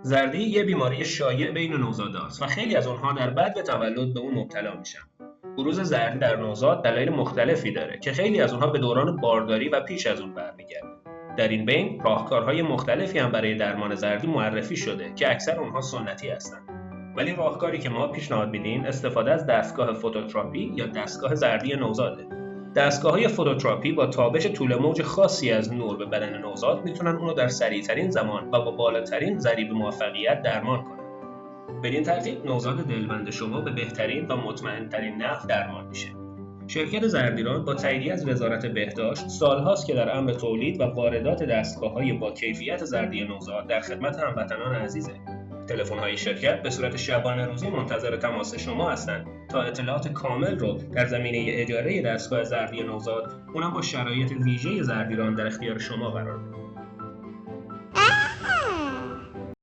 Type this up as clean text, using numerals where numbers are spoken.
زردی یه بیماری شایع بین نوزاداست و خیلی از اونها در بعد تولد به اون مبتلا میشن. بروز زردی در نوزاد دلایل مختلفی داره که خیلی از اونها به دوران بارداری و پیش از اون برمیگرده. در این بین راهکارهای مختلفی هم برای درمان زردی معرفی شده که اکثر اونها سنتی هستن. ولی راهکاری که ما پیشنهاد میدیم استفاده از دستگاه فوتوتراپی یا دستگاه زردی نوزاده. دستگاه‌های فوتوتراپی با تابش طول موج خاصی از نور به بدن نوزاد میتونن اونو در سریعترین زمان و با بالاترین ضریب موفقیت درمان کنن. بدین ترتیب نوزاد دلبند شما به بهترین و مطمئن‌ترین نحو درمان میشه. شرکت زردیران با تاییدیه از وزارت بهداشت سالهاست که در امر تولید و واردات دستگاه‌های با کیفیت زردی نوزاد در خدمت هموطنان عزیزه. تلفن‌های شرکت به صورت شبانه روزی منتظر تماس شما هستند تا اطلاعات کامل رو در زمینه اجاره دستگاه زردی نوزاد، اونم با شرایط ویژه زردیران در اختیار شما قرار بدیم.